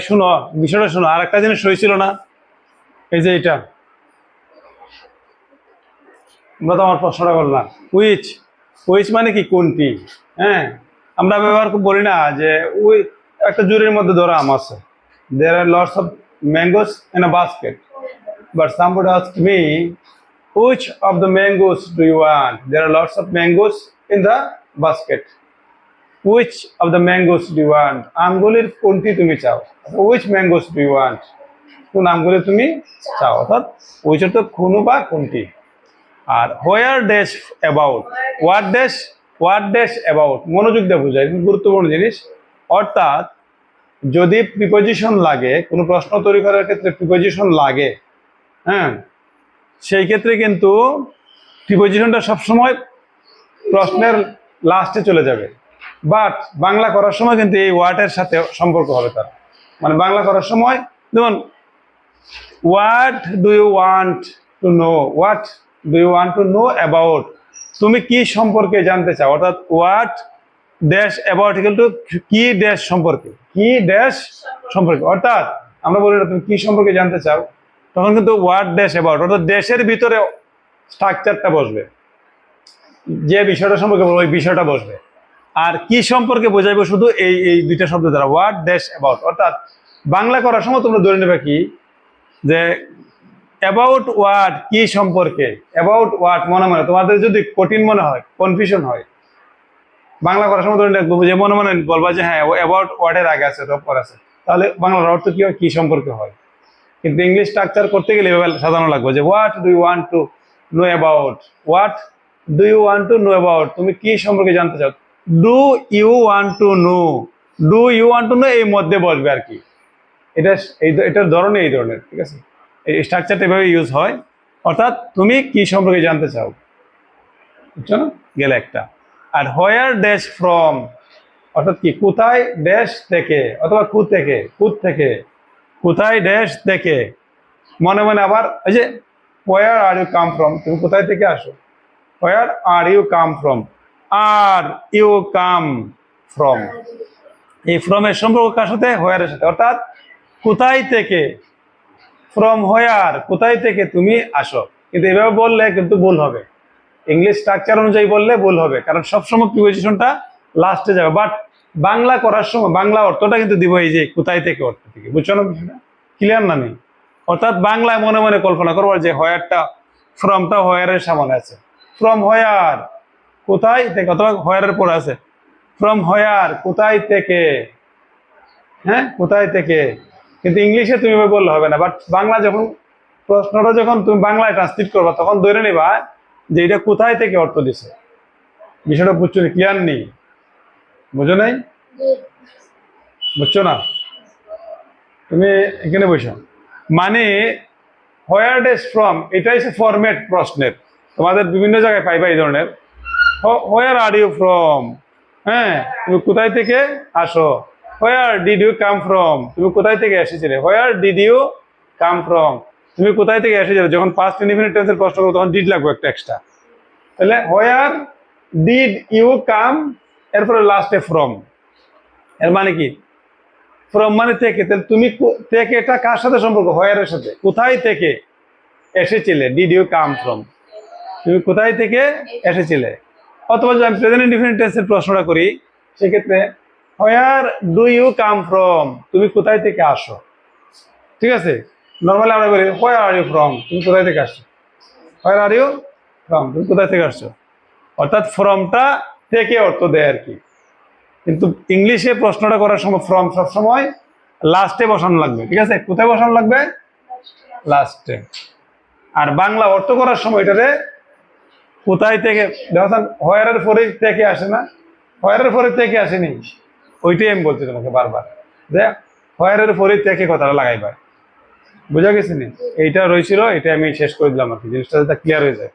শুনো, বিষয়টা শোনো। আর একটা জিনিস হয়েছিল না, এই যে এটা আমরা তো আমার প্রশ্নটা করলাম, উইচ। উইচ মানে কি, কোনটি। হ্যাঁ, আমরা ব্যবহার বলি না যে ওই একটা জুড়ির মধ্যে ধরো আম আছে, there are lots of mangoes in a basket, but somebody asked me which of the mangoes do you want, there are lots of mangoes in the basket, which of the mangoes do you want, আমগুলির কোনটি তুমি চাও, which mangoes do you want, কোন আমগুলি তুমি চাও, অর্থাৎ which অর্থ কোন বা কোনটি। আর where dash about, what dash about মনোযোগ দিয়ে বোঝায়, গুরুত্বপূর্ণ জিনিস। অর্থাৎ যদি প্রিপোজিশন লাগে, কোনো প্রশ্ন তৈরি করার ক্ষেত্রে প্রিপোজিশন লাগে, হ্যাঁ, সেই ক্ষেত্রে কিন্তু প্রিপোজিশনটা সবসময় প্রশ্নের লাস্টে চলে যাবে। বাট বাংলা করার সময় কিন্তু এই ওয়ার্ডের সাথে সম্পর্ক হবে তার। মানে বাংলা করার সময় যেমন what do you want to know, what do you want to know about, তুমি কি সম্পর্কে জানতে চাও, অর্থাৎ what dash about equal to কি ড্যাশ সম্পর্কে, কি ড্যাশ সম্পর্কে। অর্থাৎ আমরা বলি না তুমি কি সম্পর্কে জানতে চাও, তখন কিন্তু হোয়াট ড্যাশ অ্যাবাউট, অর্থাৎ দেশের ভিতরে স্ট্রাকচারটা বসবে, যে বিষয়টা সম্পর্কে ওই বিষয়টা বসবে। আর কি সম্পর্কে বোঝাইবো শুধু এই এই দুইটা শব্দ দ্বারা, হোয়াট ড্যাশ অ্যাবাউট। অর্থাৎ বাংলা করার সময় তোমরা ধরে নেবে কি যে অ্যাবাউট ওয়াট, কি সম্পর্কে, অ্যাবাউট ওয়াট মনে মনে তোমাদের যদি কঠিন মনে হয়, কনফিউশন হয়, বাংলা করার সময় ধরে রাখবো যে মনে মনে বলবা যে হ্যাঁ অ্যাবাউট ওয়ার্ডের আগে আছে, পর আছে, তাহলে বাংলার অর্থ কি হয়, কি সম্পর্কে হয়। কিন্তু ইংলিশ স্ট্রাকচার করতে গেলে এভাবে সাজানো লাগবে যে what do you want to know about, what do you want to know about, তুমি কি সম্পর্কে জানতে চাও। Do you want to know, do you want to know এই মধ্যে বসবে আর কি, এটা এটার ধরনের এই ধরনের, ঠিক আছে। এই স্ট্রাকচারটা এভাবে ইউজ হয়, অর্থাৎ তুমি কি সম্পর্কে জানতে চাও, বুঝছো না, গেলে একটা। আর হোয়ার ড্যাশ ফ্রম, অর্থাৎ কি কোথায় ড্যাশ থেকে, অথবা কু থেকে, কুত থেকে, কোথায় ড্যাশ থেকে। মনে মনে আবার এই যে হোয়ার আর ইউ কাম ফ্রম, তুমি কোথায় থেকে আসো, where are you come from, are you come from, এই ফ্রমের সম্পর্ক কার সাথে, হোয়ারের সাথে। অর্থাৎ কোথায় থেকে, ফ্রম হোয়ার, কোথায় থেকে তুমি আসো। কিন্তু এভাবে বললে কিন্তু ভুল হবে, ইংলিশ স্ট্রাকচার অনুযায়ী বললে ভুল হবে, কারণ সবসময় প্রিপোজিশনটা লাস্টে যাবে। বাট বাংলা করার সময় বাংলা অর্থটা কিন্তু দিব এই যে কোথায় থেকে, অর্থ থেকে, বুঝছো না, ক্লিয়ার না নেই। অর্থাৎ বাংলায় মনে মনে কল্পনা করবো যে হোয়ারটা, ফ্রমটা হোয়ারের সামনে আছে, ফ্রম হোয়ার কোথায় থেকে, অথবা হোয়ারের পর আছে ফ্রম হোয়ার কোথায় থেকে, হ্যাঁ কোথায় থেকে। কিন্তু ইংলিশে তুমি বললে হবে না। বাট বাংলা যখন প্রশ্নটা যখন তুমি বাংলায় ট্রান্সলেট করবা, তখন ধরে নিবা যে এটা কোথায় থেকে অর্থ দিছে। বিষয়টা বুঝছো, ক্লিয়ার নেই, বুঝো নাই, বুঝছো না, তুমি এখানে বসো। মানে হোয়ার ড্যাশ ফ্রম, এটা হচ্ছে ফরম্যাট প্রশ্নের, তোমাদের বিভিন্ন জায়গায় পাইবা এই ধরনের। হোয়ার আর ইউ ফ্রম, হ্যাঁ তুমি কোথায় থেকে আসো। Where did you come from, তুমি কোথায় থেকে এসেছিলে। Where did you come from, তুমি কোথায় থেকে এসেছিলে। যখন পাস্ট ইনডিফিনিট টেন্সের প্রশ্ন করো তখন ডিড লাগবে একটা এক্সট্রা। তাহলে হোয়ার ডিড ইউ কাম, এরপরে লাস্টে ফ্রম, এর মানে কি ফ্রম মানে থেকে। তাহলে তুমি থেকে এটা কার সাথে সম্পর্ক, হোয়ারের সাথে। কোথায় থেকে এসেছিলে, ডিড ইউ কাম ফ্রম, তুমি কোথায় থেকে এসেছিলে। অথবা যদি আমি প্রেজেন্ট ইনডিফিনিট টেন্সের প্রশ্নটা করি, সেক্ষেত্রে where do you come from, তুমি কোথায় থেকে আসো, ঠিক আছে। নর্মালি আমরা বলি হোয়ার আর ইউ ফ্রম, তুমি কোথায় থেকে আসছো। হোয়ার আর ইউ ফ্রম, তুমি কোথায় থেকে আসছো। অর্থাৎ ফ্রমটা থেকে অর্থ দেয় আর কি। কিন্তু ইংলিশে প্রশ্নটা করার সময় ফ্রম সবসময় লাস্টে বসানো লাগবে, ঠিক আছে। কোথায় বসানো লাগবে, লাস্টে। আর বাংলা অর্থ করার সময় এটারে কোথায় থেকে, দেখেন হোয়ারের পরে থেকে আসে না, হোয়ারের পরে থেকে আসেনি, ওইটাই আমি বলছি তোমাকে বারবার, যে হোয়ারের পরে থেকে কথাটা লাগাইবা, বুঝা গেছি নি। এইটা রয়েছিল, এটা আমি শেষ করে দিলাম আর কি, জিনিসটা যাতে ক্লিয়ার হয়ে যায়।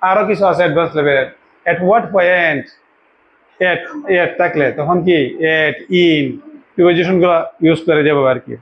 আরো কিছু আছে advance level. At what point, at থাকলে তখন কি এট, ইন, প্রিপোজিশন গুলো ইউজ করে যাবো আর কি।